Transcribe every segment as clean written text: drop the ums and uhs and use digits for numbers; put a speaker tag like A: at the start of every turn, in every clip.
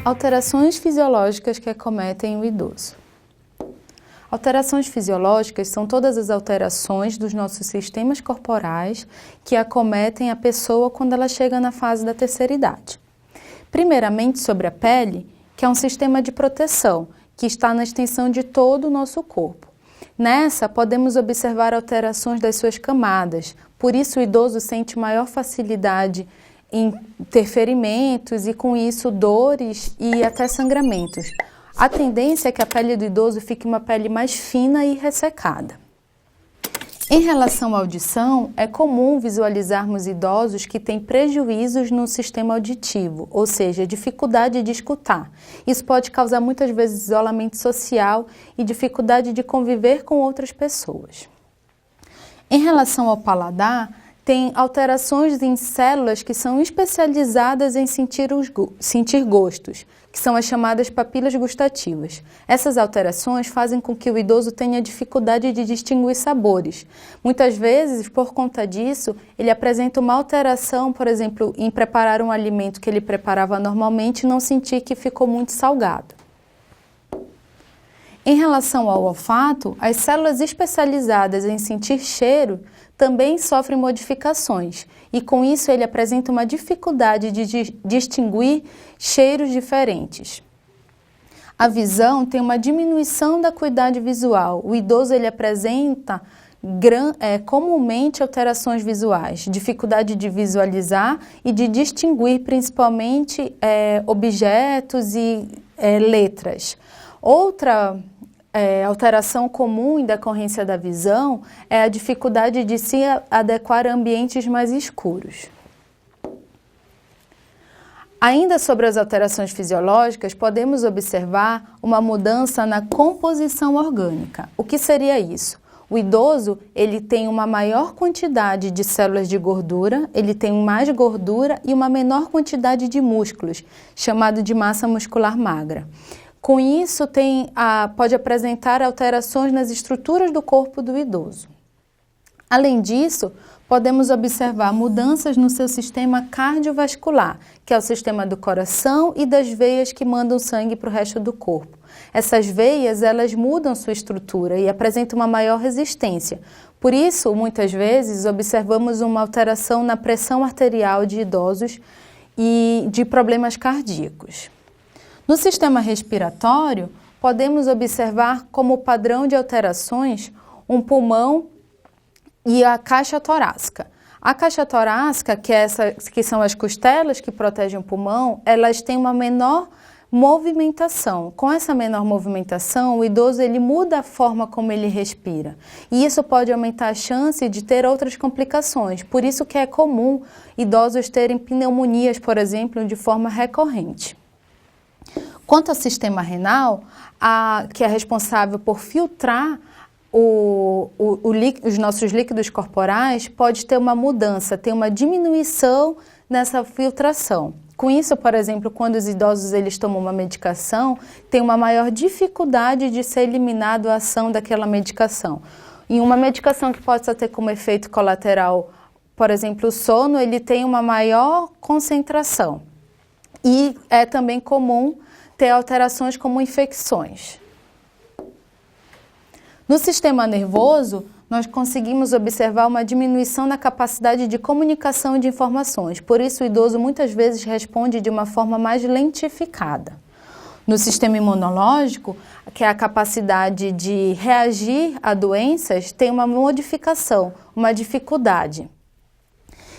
A: Alterações fisiológicas que acometem o idoso. Alterações fisiológicas são todas as alterações dos nossos sistemas corporais que acometem a pessoa quando ela chega na fase da terceira idade. Primeiramente, sobre a pele, que é um sistema de proteção que está na extensão de todo o nosso corpo. Nessa, podemos observar alterações das suas camadas, por isso o idoso sente maior facilidade em ter ferimentos e, com isso, dores e até sangramentos. A tendência é que a pele do idoso fique uma pele mais fina e ressecada. Em relação à audição, é comum visualizarmos idosos que têm prejuízos no sistema auditivo, ou seja, dificuldade de escutar. Isso pode causar muitas vezes isolamento social e dificuldade de conviver com outras pessoas. Em relação ao paladar, tem alterações em células que são especializadas em sentir gostos, que são as chamadas papilas gustativas. Essas alterações fazem com que o idoso tenha dificuldade de distinguir sabores. Muitas vezes, por conta disso, ele apresenta uma alteração, por exemplo, em preparar um alimento que ele preparava normalmente e não sentir que ficou muito salgado. Em relação ao olfato, as células especializadas em sentir cheiro também sofrem modificações e, com isso, ele apresenta uma dificuldade de distinguir cheiros diferentes. A visão tem uma diminuição da acuidade visual. O idoso ele apresenta comumente alterações visuais, dificuldade de visualizar e de distinguir principalmente objetos e letras. Outra alteração comum em decorrência da visão é a dificuldade de se adequar a ambientes mais escuros. Ainda sobre as alterações fisiológicas, podemos observar uma mudança na composição orgânica. O que seria isso? O idoso ele tem uma maior quantidade de células de gordura, ele tem mais gordura e uma menor quantidade de músculos, chamado de massa muscular magra. Com isso, pode apresentar alterações nas estruturas do corpo do idoso. Além disso, podemos observar mudanças no seu sistema cardiovascular, que é o sistema do coração e das veias que mandam sangue para o resto do corpo. Essas veias, elas mudam sua estrutura e apresentam uma maior resistência. Por isso, muitas vezes, observamos uma alteração na pressão arterial de idosos e de problemas cardíacos. No sistema respiratório, podemos observar como padrão de alterações um pulmão e a caixa torácica. A caixa torácica, que são as costelas que protegem o pulmão, elas têm uma menor movimentação. Com essa menor movimentação, o idoso ele muda a forma como ele respira. E isso pode aumentar a chance de ter outras complicações. Por isso que é comum idosos terem pneumonias, por exemplo, de forma recorrente. Quanto ao sistema renal, que é responsável por filtrar os nossos líquidos corporais, pode ter uma mudança, ter uma diminuição nessa filtração. Com isso, por exemplo, quando os idosos eles tomam uma medicação, tem uma maior dificuldade de ser eliminado a ação daquela medicação. E uma medicação que possa ter como efeito colateral, por exemplo, o sono, ele tem uma maior concentração. E é também comum ter alterações como infecções. No sistema nervoso, nós conseguimos observar uma diminuição na capacidade de comunicação de informações. Por isso, o idoso muitas vezes responde de uma forma mais lentificada. No sistema imunológico, que é a capacidade de reagir a doenças, tem uma modificação, uma dificuldade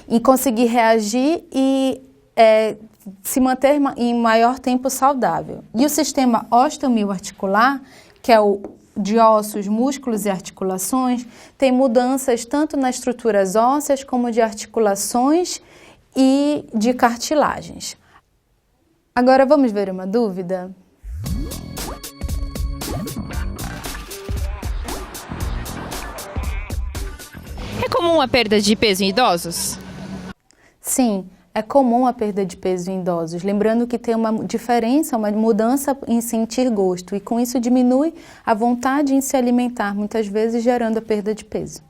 A: em conseguir reagir e se manter em maior tempo saudável. E o sistema osteomioarticular, que é o de ossos, músculos e articulações, tem mudanças tanto nas estruturas ósseas como de articulações e de cartilagens. Agora vamos ver uma dúvida?
B: É comum a perda de peso em idosos?
A: Sim. É comum a perda de peso em idosos, lembrando que tem uma diferença, uma mudança em sentir gosto, e com isso diminui a vontade em se alimentar, muitas vezes gerando a perda de peso.